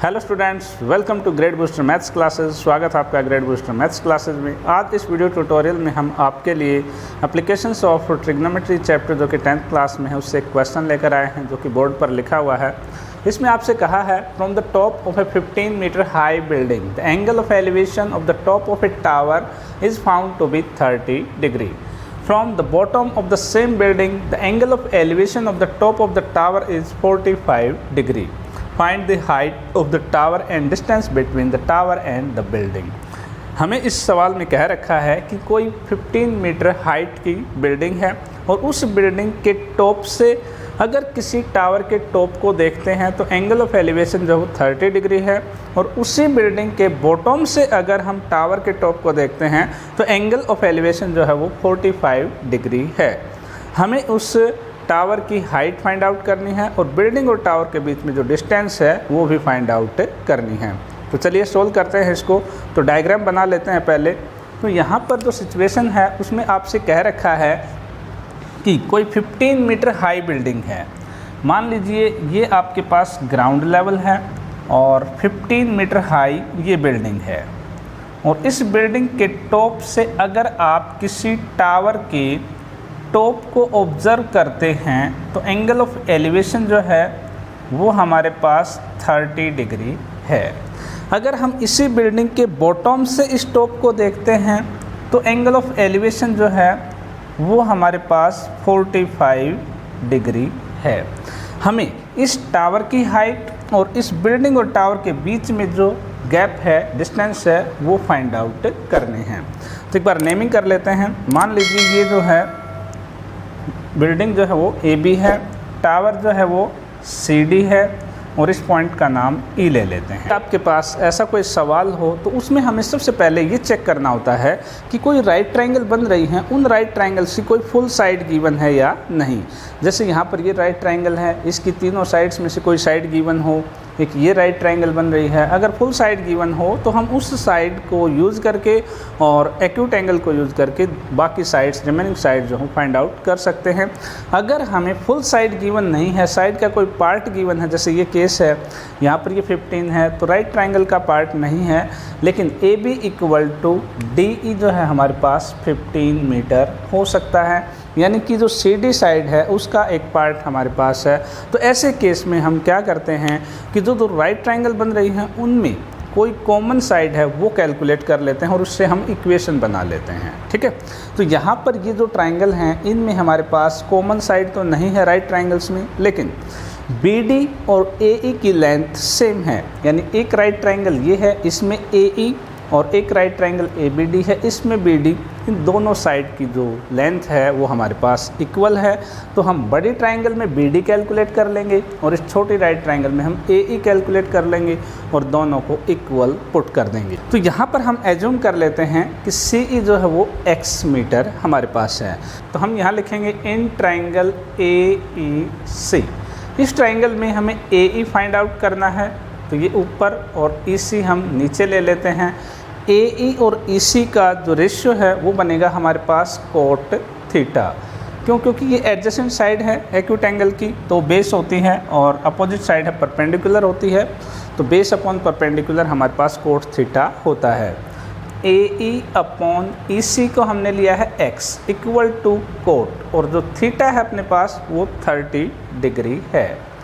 Hello students, welcome to Grade Booster maths classes. स्वागत है आपका ग्रेड बूस्टर मैथ्स क्लासेस में। आज इस वीडियो ट्यूटोरियल में हम आपके लिए एप्लीकेशंस ऑफ ट्रिग्नोमेट्री चैप्टर जो कि 10th क्लास में है उससे एक क्वेश्चन लेकर आए हैं जो कि बोर्ड पर लिखा हुआ है। इसमें आपसे कहा है from the top of a 15 metre high building the angle of elevation of the top of a tower is found to be 30 degree. From the bottom of the same building, the angle of elevation of the top of the tower is 45 degree. Find the height of the tower and distance between the tower and the building. हमें इस सवाल में कह रखा है कि कोई 15 metre height की बिल्डिंग है और उस बिल्डिंग के टॉप से अगर किसी टावर के टॉप को देखते हैं तो एंगल ऑफ एलिवेशन जो है 30 डिग्री है, और उसी बिल्डिंग के बॉटम से अगर हम टावर के टॉप को देखते हैं तो एंगल ऑफ एलिवेशन जो है वो 45 डिग्री है। हमें उस टावर की हाइट फाइंड आउट करनी है और बिल्डिंग और टावर के बीच में जो डिस्टेंस है वो भी फाइंड आउट करनी है। तो चलिए सोल्व करते हैं इसको। तो डायग्राम बना लेते हैं पहले। तो यहाँ पर जो सिचुएशन है उसमें आपसे कह रखा है कि कोई 15 मीटर हाई बिल्डिंग है। मान लीजिए ये आपके पास ग्राउंड लेवल है और 15 मीटर हाई ये बिल्डिंग है, और इस बिल्डिंग के टॉप से अगर आप किसी टावर के टॉप को ऑब्ज़र्व करते हैं तो एंगल ऑफ एलिवेशन जो है वो हमारे पास 30 डिग्री है। अगर हम इसी बिल्डिंग के बॉटम से इस टॉप को देखते हैं तो एंगल ऑफ एलिवेशन जो है वो हमारे पास 45 डिग्री है। हमें इस टावर की हाइट और इस बिल्डिंग और टावर के बीच में जो गैप है, डिस्टेंस है, वो फाइंड आउट करने हैं। तो एक बार नेमिंग कर लेते हैं। मान लीजिए ये जो है बिल्डिंग जो है वो AB है, टावर जो है वो CD है, और इस पॉइंट का नाम E ले लेते हैं। आपके पास ऐसा कोई सवाल हो तो उसमें हमें सबसे पहले ये चेक करना होता है कि कोई राइट ट्रायंगल बन रही है, उन राइट ट्रायंगल्स की कोई फुल साइड गिवन है या नहीं। जैसे यहाँ पर ये राइट ट्रायंगल है, इसकी तीनों साइड्स में से कोई साइड गिवन हो। एक ये राइट ट्रायंगल बन रही है, अगर फुल साइड गिवन हो तो हम उस साइड को यूज़ करके और एक्यूट एंगल को यूज़ करके बाकी साइड्स, रिमेनिंग साइड जो हो फाइंड आउट कर सकते हैं। अगर हमें फुल साइड गिवन नहीं है, साइड का कोई पार्ट गिवन है, जैसे ये केस है, यहाँ पर ये 15 है तो राइट ट्रायंगल का पार्ट नहीं है, लेकिन AB इक्वल टू DE जो है हमारे पास 15 मीटर हो सकता है, यानी कि जो CD साइड है उसका एक पार्ट हमारे पास है। तो ऐसे केस में हम क्या करते हैं कि जो राइट ट्रायंगल बन रही हैं उनमें कोई कॉमन साइड है वो कैलकुलेट कर लेते हैं और उससे हम इक्वेशन बना लेते हैं। ठीक है, तो यहाँ पर ये जो ट्रायंगल हैं इनमें हमारे पास कॉमन साइड तो नहीं है राइट ट्रायंगल्स में, लेकिन BD और AE की लेंथ सेम है। यानी एक राइट ट्रायंगल ये है, इसमें AE, और एक राइट ट्रायंगल ABD है, इसमें BD। इन दोनों साइड की जो लेंथ है वो हमारे पास इक्वल है। तो हम बड़ी ट्रायंगल में BD कैलकुलेट कर लेंगे और इस छोटी राइट ट्रायंगल में हम AE कैलकुलेट कर लेंगे और दोनों को इक्वल पुट कर देंगे। तो यहाँ पर हम एज्यूम कर लेते हैं कि CE जो है वो x मीटर हमारे पास है। तो हम यहाँ लिखेंगे इन ट्रायंगल AEC। इस ट्रायंगल में हमें AE फाइंड आउट करना है, तो ये ऊपर और EC हम नीचे ले लेते हैं। AE और EC का जो रेशियो है वो बनेगा हमारे पास cot थीटा। क्यों? क्योंकि ये एडजेसेंट साइड है एक्यूट एंगल की, तो बेस होती है, और अपोजिट साइड है परपेंडिकुलर होती है, तो बेस अपॉन परपेंडिकुलर हमारे पास cot थीटा होता है। AE अपॉन EC को हमने लिया है x इक्वल टू cot, और जो थीटा है अपने पास वो 30 डिग्री है।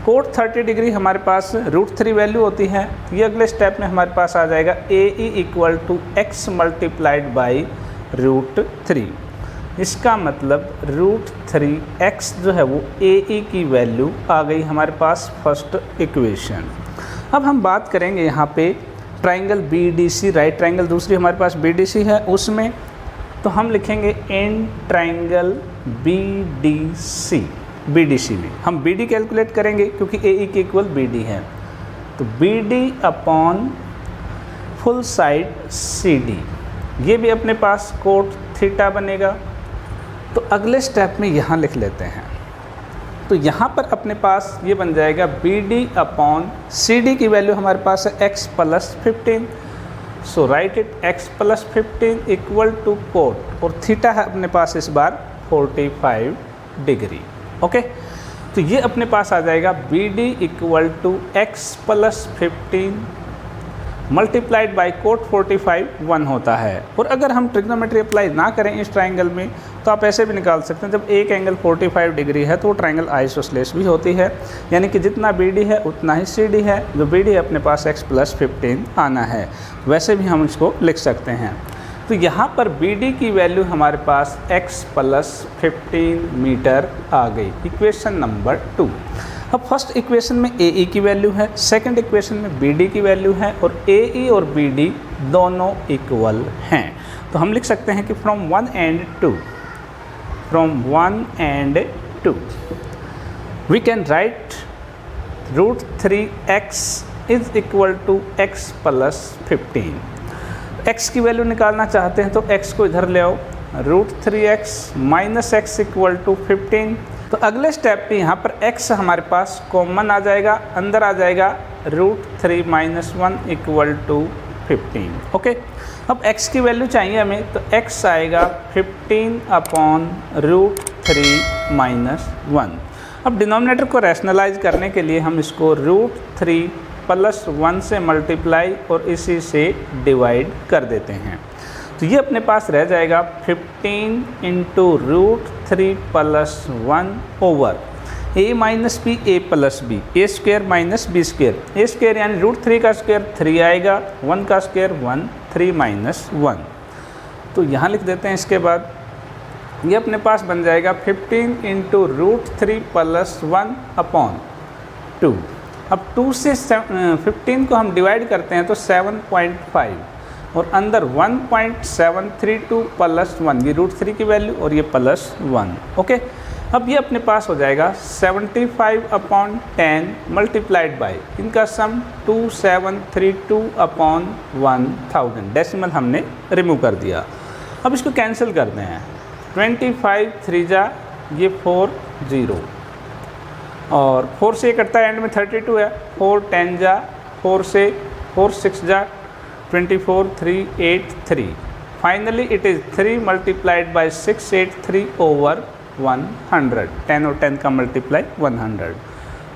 cot 30 डिग्री हमारे पास √3 वैल्यू होती है। ये अगले स्टेप में हमारे पास आ जाएगा AE equal to x multiplied by √3। इसका मतलब √3x जो है वो AE की वैल्यू आ गई हमारे पास फर्स्ट इक्वेशन। अब हम बात करेंगे यहाँ पे ट्रायंगल BDC, राइट ट्रायंगल दूसरी हमारे पास BDC है उसमें, तो हम लिखेंगे इन ट्रायंगल BDC में हम BD कैलकुलेट करेंगे क्योंकि AE के इक्वल BD है। तो BD upon full side CD, ये भी अपने पास cot थीटा बनेगा। तो अगले स्टेप में यहाँ लिख लेते हैं। तो यहाँ पर अपने पास ये बन जाएगा BD अपॉन CD की वैल्यू हमारे पास है x plus 15। So write it x plus 15 equal to cot, और थीटा है अपने पास इस बार 45 डिग्री। ओके, तो ये अपने पास आ जाएगा BD equal to x plus 15 multiplied by cot 45 1 होता है। और अगर हम ट्रिग्नोमेट्री अप्लाई ना करें इस ट्राइंगल में तो आप ऐसे भी निकाल सकते हैं, जब एक एंगल 45 डिग्री है तो वो ट्राइंगल आइसोसेलेस भी होती है, यानी कि जितना BD है उतना ही CD है। जो BD है अपने पास x प्लस 15 आना है, वैसे भी हम इसको लिख सकते हैं। तो यहाँ पर BD की वैल्यू हमारे पास x प्लस 15 मीटर आ गई, इक्वेशन नंबर 2। अब फर्स्ट इक्वेशन में AE की वैल्यू है, सेकंड इक्वेशन में BD की वैल्यू है, और AE और BD दोनों इक्वल हैं। तो हम लिख सकते हैं कि from 1 and 2 we can write √3x is equal to x plus 15। x की वैल्यू निकालना चाहते हैं तो x को इधर ले आओ, √3x minus x equal to 15। तो अगले स्टेप पे यहाँ पर x हमारे पास कॉमन आ जाएगा, अंदर आ जाएगा √3 माइनस 1 इक्वल टू 15। ओके, अब x की वैल्यू चाहिए हमें, तो x आएगा 15 अपॉन √3 माइनस 1। अब डिनोमिनेटर को रैशनलाइज करने के लिए हम इसको √3 प्लस 1 से मल्टीप्लाई और इसी से डिवाइड कर देते हैं। तो ये अपने पास रह जाएगा 15 into √3 plus 1 over a minus B A plus B, A square minus B square, A square यानी √3 का स्क्वेयर 3 आएगा, 1 का स्क्वेयर 1, 3 माइनस 1। तो यहाँ लिख देते हैं। इसके बाद ये अपने पास बन जाएगा 15 इंटू √3 प्लस 1 अपॉन 2। अब 2 से 15 को हम डिवाइड करते हैं तो 7.5 और अंदर 1.732 प्लस 1, ये √3 की वैल्यू और ये प्लस 1। ओके, अब ये अपने पास हो जाएगा 75 अपॉन 10 मल्टीप्लाइड बाई इनका सम 2732 अपॉन 1000। डेसिमल हमने रिमूव कर दिया। अब इसको कैंसिल करते हैं। 25 3 जा, ये 4 0 और 4 से कटता है, एंड में 32 है। 4 10 जा, 4 से 4 6 जा, 24 3 8 3। Finally it is 3 multiplied by 683 over 100। 10 और 10 का मल्टीप्लाई 100।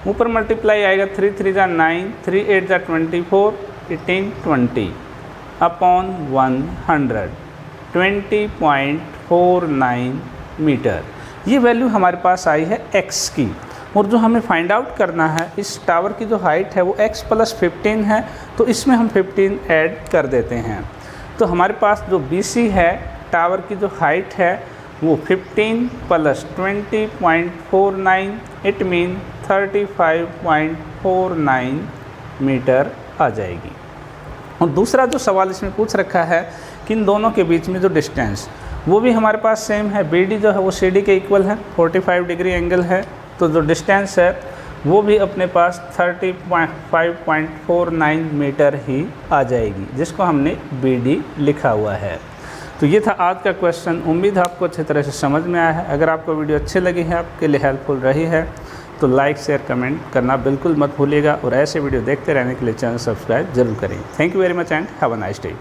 ऊपर मल्टीप्लाई आएगा 3 3 जा 9, 3 8 जा 24, 18 20 अपॉन 100, 20.49 मीटर। ये वैल्यू हमारे पास आई है x की। और जो हमें फाइंड आउट करना है, इस टावर की जो हाइट है वो x प्लस 15 है, तो इसमें हम 15 ऐड कर देते हैं। तो हमारे पास जो BC है, टावर की जो हाइट है वो 15 प्लस 20.49, इट मीन 35.49 मीटर आ जाएगी। और दूसरा जो सवाल इसमें पूछ रखा है कि इन दोनों के बीच में जो डिस्टेंस, वो भी हमारे पास सेम है। BD जो है वो CD के इक्वल है, 45 डिग्री एंगल है, तो जो डिस्टेंस है वो भी अपने पास 35.49 मीटर ही आ जाएगी, जिसको हमने BD लिखा हुआ है। तो ये था आज का क्वेश्चन। उम्मीद है आपको अच्छी तरह से समझ में आया है। अगर आपको वीडियो अच्छी लगी है, आपके लिए हेल्पफुल रही है, तो लाइक शेयर कमेंट करना बिल्कुल मत भूलिएगा। और ऐसे वीडियो देखते रहने के लिए चैनल सब्सक्राइब जरूर करें। Thank you very much and have a nice day.